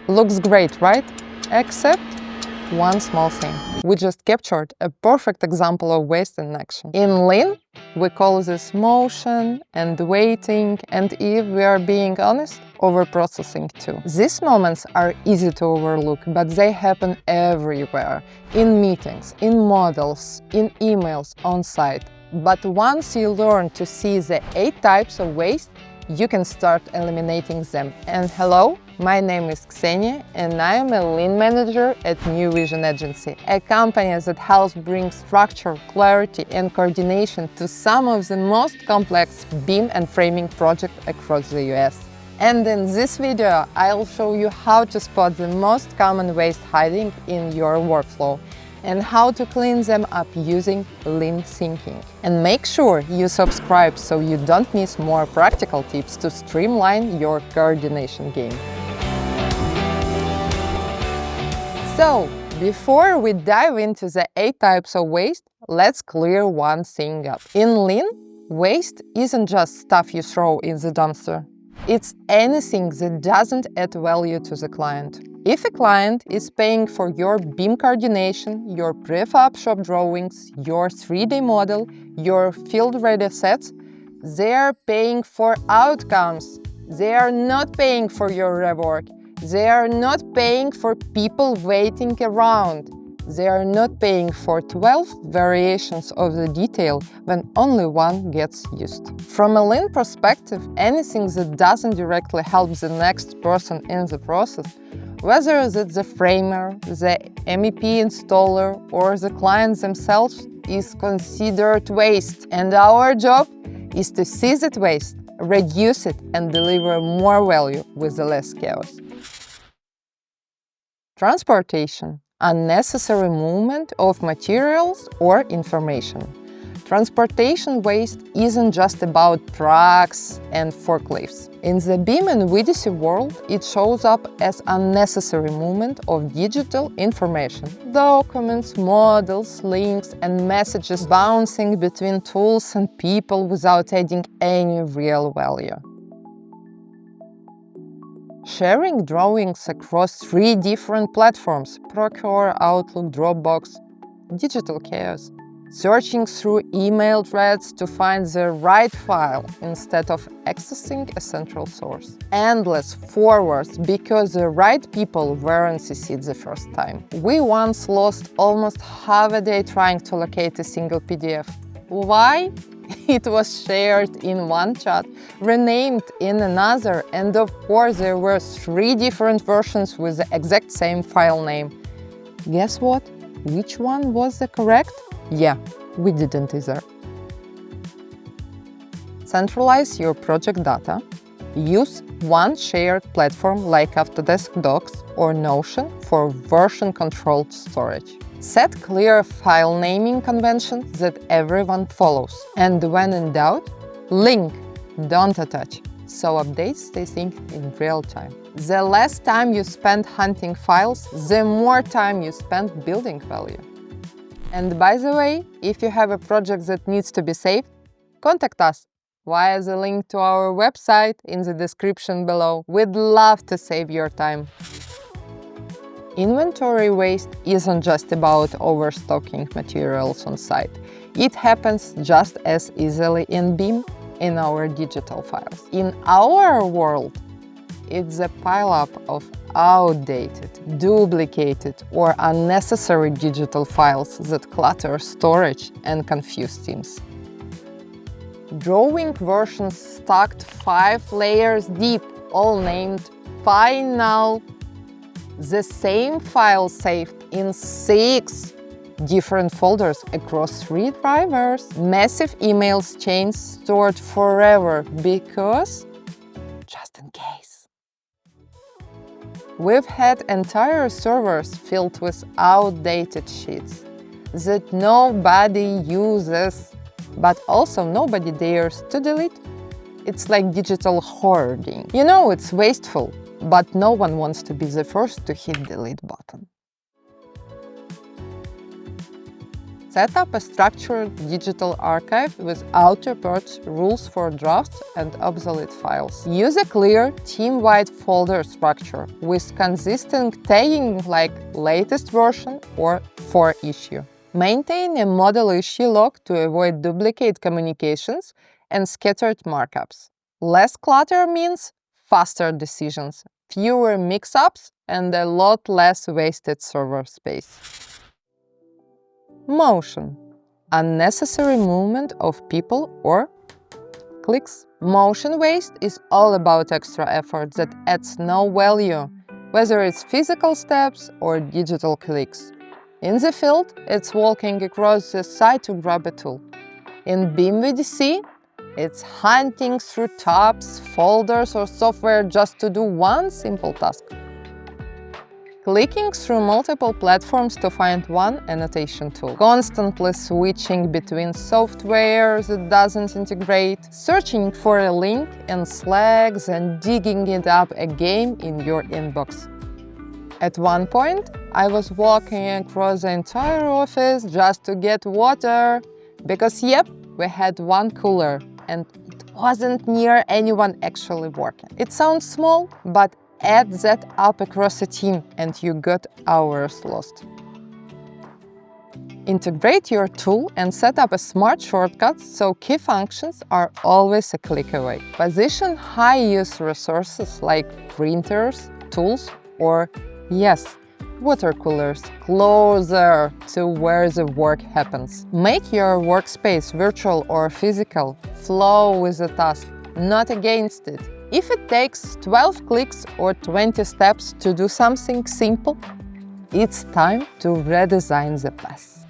Looks great, right? Except one small thing. We just captured a perfect example of waste in action. In Lean, we call this motion and waiting, and if we are being honest, overprocessing too. These moments are easy to overlook, but they happen everywhere. In meetings, in models, in emails, on site. But once you learn to see the 8 types of waste, you can start eliminating them. And hello, my name is Ksenia, and I am a Lean manager at New Vision Agency, a company that helps bring structure, clarity, and coordination to some of the most complex BIM and framing projects across the US. And in this video, I'll show you how to spot the most common waste hiding in your workflow and how to clean them up using Lean thinking. And make sure you subscribe so you don't miss more practical tips to streamline your coordination game. So, before we dive into the 8 types of waste, let's clear one thing up. In Lean, waste isn't just stuff you throw in the dumpster. It's anything that doesn't add value to the client. If a client is paying for your BIM coordination, your prefab shop drawings, your 3D model, your field-ready sets, they are paying for outcomes. They are not paying for your rework. They are not paying for people waiting around. They are not paying for 12 variations of the detail when only one gets used. From a Lean perspective, anything that doesn't directly help the next person in the process, whether it's the framer, the MEP installer, or the client themselves, is considered waste. And our job is to see that waste, reduce it, and deliver more value with less chaos. Transportation. Unnecessary movement of materials or information. Transportation waste isn't just about trucks and forklifts. In the BIM and VDC world, it shows up as unnecessary movement of digital information. Documents, models, links, and messages bouncing between tools and people without adding any real value. Sharing drawings across 3 different platforms – Procure, Outlook, Dropbox – digital chaos. Searching through email threads to find the right file instead of accessing a central source. Endless forwards because the right people weren't CC'd the first time. We once lost almost half a day trying to locate a single PDF. Why? It was shared in one chat, renamed in another, and of course there were 3 different versions with the exact same file name. Guess what? Which one was the correct? Yeah, we didn't either. Centralize your project data. Use one shared platform like Autodesk Docs or Notion for version-controlled storage. Set clear file naming conventions that everyone follows. And when in doubt, link, don't attach, so updates stay synced in real time. The less time you spend hunting files, the more time you spend building value. And by the way, if you have a project that needs to be saved, contact us via the link to our website in the description below. We'd love to save your time. Inventory waste isn't just about overstocking materials on site. It happens just as easily in BIM in our digital files. In our world, it's a pileup of outdated, duplicated, or unnecessary digital files that clutter storage and confuse teams. Drawing versions stacked 5 layers deep, all named Final. The same file saved in 6 different folders across 3 drivers. Massive emails chains stored forever because, just in case. We've had entire servers filled with outdated sheets that nobody uses, but also nobody dares to delete. It's like digital hoarding. You know it's wasteful, but no one wants to be the first to hit the delete button. Set up a structured digital archive with auto-purge rules for drafts and obsolete files. Use a clear, team-wide folder structure with consistent tagging like latest version or for issue. Maintain a model issue log to avoid duplicate communications and scattered markups. Less clutter means faster decisions, fewer mix-ups, and a lot less wasted server space. Motion. Unnecessary movement of people or clicks. Motion waste is all about extra effort that adds no value, whether it's physical steps or digital clicks. In the field, it's walking across the site to grab a tool. In BIM VDC, it's hunting through tabs, folders, or software just to do one simple task. Clicking through multiple platforms to find one annotation tool. Constantly switching between software that doesn't integrate. Searching for a link in Slack and digging it up again in your inbox. At one point, I was walking across the entire office just to get water, because yep, we had one cooler and it wasn't near anyone actually working. It sounds small, but add that up across a team and you got hours lost. Integrate your tool and set up a smart shortcut so key functions are always a click away. Position high-use resources like printers, tools, or, yes, water coolers closer to where the work happens. Make your workspace virtual or physical. Flow with the task, not against it. If it takes 12 clicks or 20 steps to do something simple, it's time to redesign the path.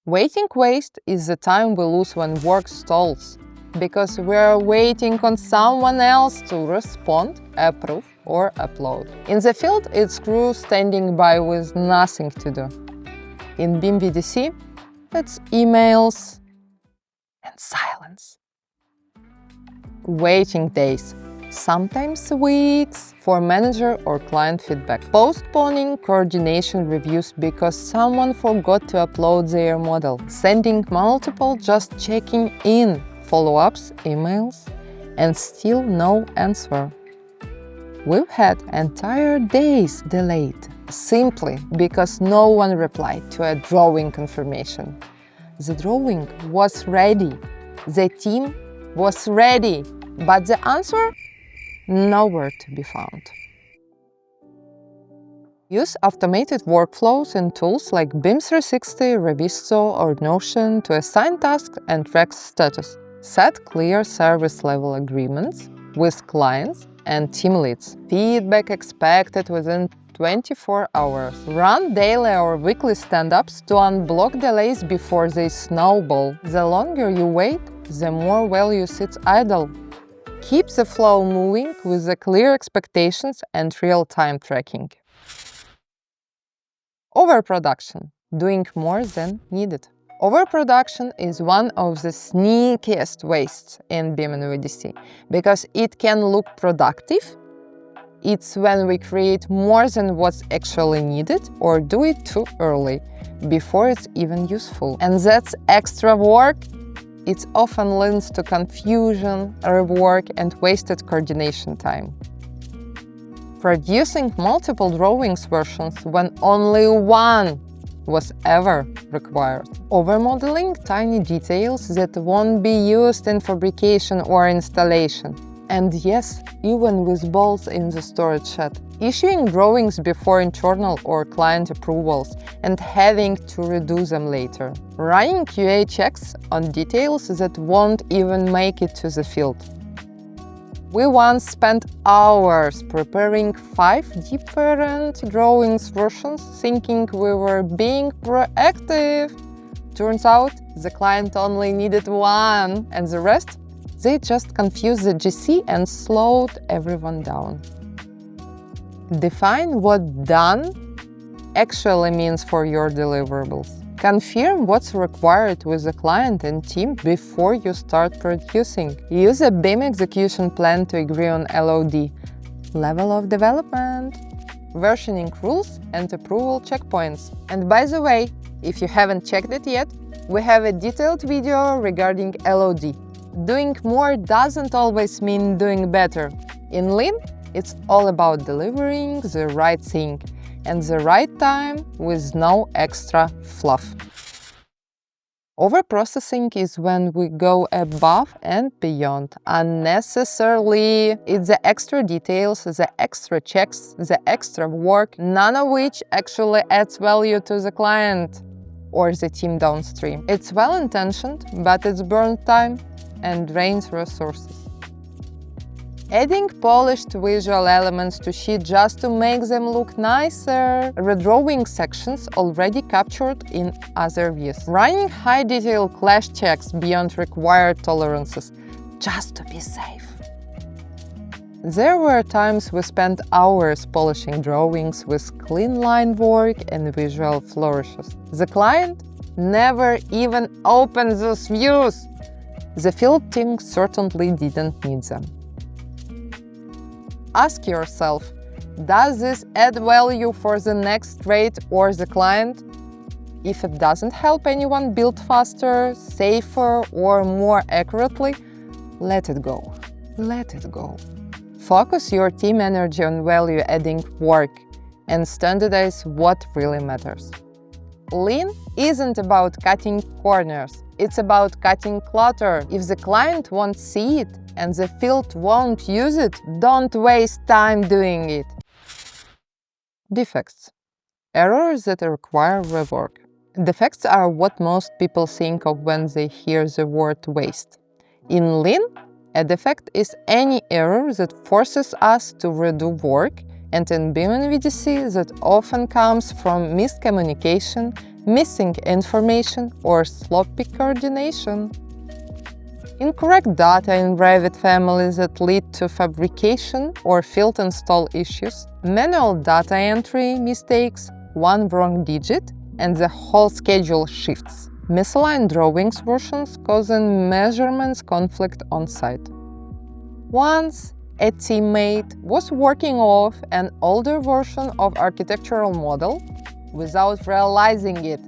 Waiting waste is the time we lose when work stalls, because we're waiting on someone else to respond, approve, or upload. In the field, it's crew standing by with nothing to do. In BIM VDC, it's emails and silence. Waiting days, sometimes weeks, for manager or client feedback. Postponing coordination reviews because someone forgot to upload their model. Sending multiple just checking in follow-ups, emails, and still no answer. We've had entire days delayed, simply because no one replied to a drawing confirmation. The drawing was ready, the team was ready, but the answer? Nowhere to be found. Use automated workflows and tools like BIM 360, Revisto, or Notion to assign tasks and track status. Set clear service level agreements with clients and team leads. Feedback expected within 24 hours. Run daily or weekly stand-ups to unblock delays before they snowball. The longer you wait, the more value sits idle. Keep the flow moving with the clear expectations and real-time tracking. Overproduction. Doing more than needed. Overproduction is one of the sneakiest wastes in BIM and VDC because it can look productive. It's when we create more than what's actually needed or do it too early, before it's even useful. And that's extra work. It often leads to confusion, rework, and wasted coordination time. Producing multiple drawings versions when only one was ever required. Overmodeling tiny details that won't be used in fabrication or installation. And yes, even with bolts in the storage shed. Issuing drawings before internal or client approvals and having to redo them later. Running QA checks on details that won't even make it to the field. We once spent hours preparing 5 different drawings versions, thinking we were being proactive. Turns out the client only needed one, and the rest? They just confused the GC and slowed everyone down. Define what done actually means for your deliverables. Confirm what's required with the client and team before you start producing. Use a BIM execution plan to agree on LOD, level of development, versioning rules, and approval checkpoints. And by the way, If you haven't checked it yet, we have a detailed video regarding LOD. Doing more doesn't always mean doing better. In Lean, it's all about delivering the right thing and the right time with no extra fluff. Overprocessing is when we go above and beyond unnecessarily. It's the extra details, the extra checks, the extra work, none of which actually adds value to the client or the team downstream. It's well-intentioned, but it's burns time and drains resources. Adding polished visual elements to sheet just to make them look nicer, redrawing sections already captured in other views, running high detail clash checks beyond required tolerances, just to be safe. There were times we spent hours polishing drawings with clean line work and visual flourishes. The client never even opened those views. The field team certainly didn't need them. Ask yourself, does this add value for the next trade or the client? If it doesn't help anyone build faster, safer, or more accurately, let it go. Let it go. Focus your team energy on value-adding work and standardize what really matters. Lean isn't about cutting corners, it's about cutting clutter. If the client won't see it and the field won't use it, don't waste time doing it. Defects. Errors that require rework. Defects are what most people think of when they hear the word waste. In Lean, a defect is any error that forces us to redo work, and in BIM and VDC that often comes from miscommunication, missing information, or sloppy coordination. Incorrect data in Revit families that lead to fabrication or field install issues, manual data entry mistakes, one wrong digit, and the whole schedule shifts. Misaligned drawings versions causing measurements conflict on site. Once, a teammate was working off an older version of architectural model without realizing it.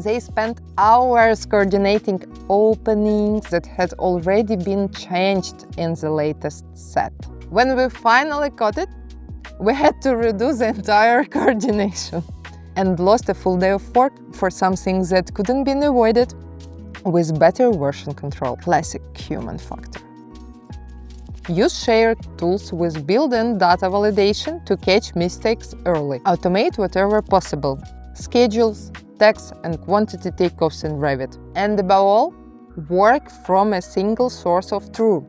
They spent hours coordinating openings that had already been changed in the latest set. When we finally caught it, we had to redo the entire coordination and lost a full day of work for something that couldn't be avoided with better version control. Classic human factor. Use shared tools with built-in data validation to catch mistakes early. Automate whatever possible. Schedules, text and quantity takeoffs in Revit. And above all, work from a single source of truth.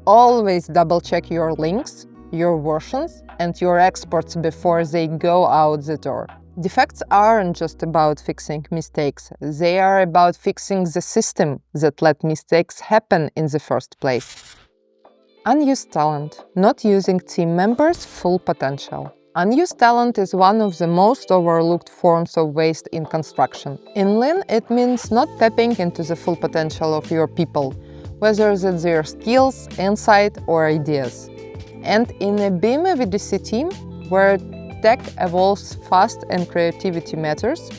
Always double-check your links, your versions, and your exports before they go out the door. Defects aren't just about fixing mistakes, they are about fixing the system that let mistakes happen in the first place. Unused talent, not using team members' full potential. Unused talent is one of the most overlooked forms of waste in construction. In Lean, it means not tapping into the full potential of your people, whether that's their skills, insight, or ideas. And in a BIM VDC team, where tech evolves fast and creativity matters,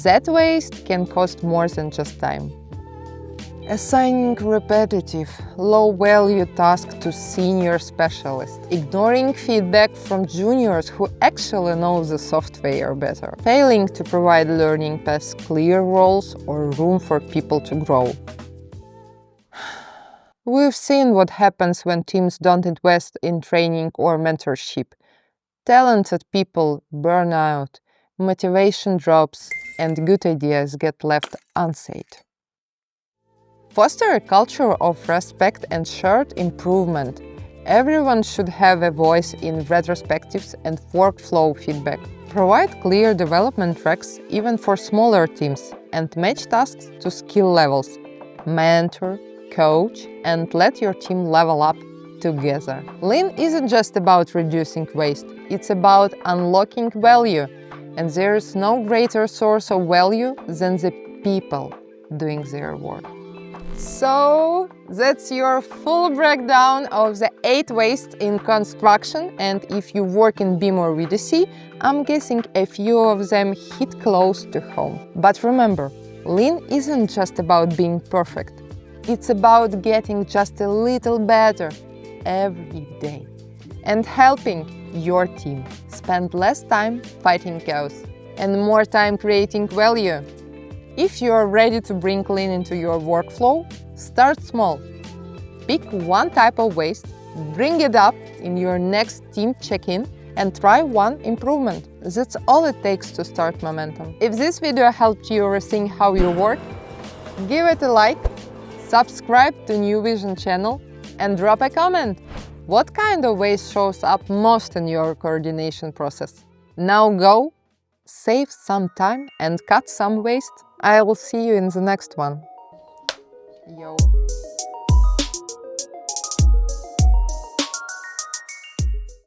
that waste can cost more than just time. Assigning repetitive, low-value tasks to senior specialists, ignoring feedback from juniors who actually know the software better, failing to provide learning paths, clear roles, or room for people to grow. We've seen what happens when teams don't invest in training or mentorship. Talented people burn out, motivation drops, and good ideas get left unsaid. Foster a culture of respect and shared improvement. Everyone should have a voice in retrospectives and workflow feedback. Provide clear development tracks even for smaller teams and match tasks to skill levels. Mentor, coach, and let your team level up together. Lean isn't just about reducing waste, it's about unlocking value. And there is no greater source of value than the people doing their work. So that's your full breakdown of the 8 wastes in construction, and if you work in BIM or VDC, I'm guessing a few of them hit close to home. But remember, Lean isn't just about being perfect. It's about getting just a little better every day and helping your team spend less time fighting chaos and more time creating value. If you are ready to bring Lean into your workflow, start small. Pick one type of waste, bring it up in your next team check-in, and try one improvement. That's all it takes to start momentum. If this video helped you rethink how you work, give it a like, subscribe to New Vision channel, and drop a comment. What kind of waste shows up most in your coordination process? Now go, save some time and cut some waste. I will see you in the next one. Yo.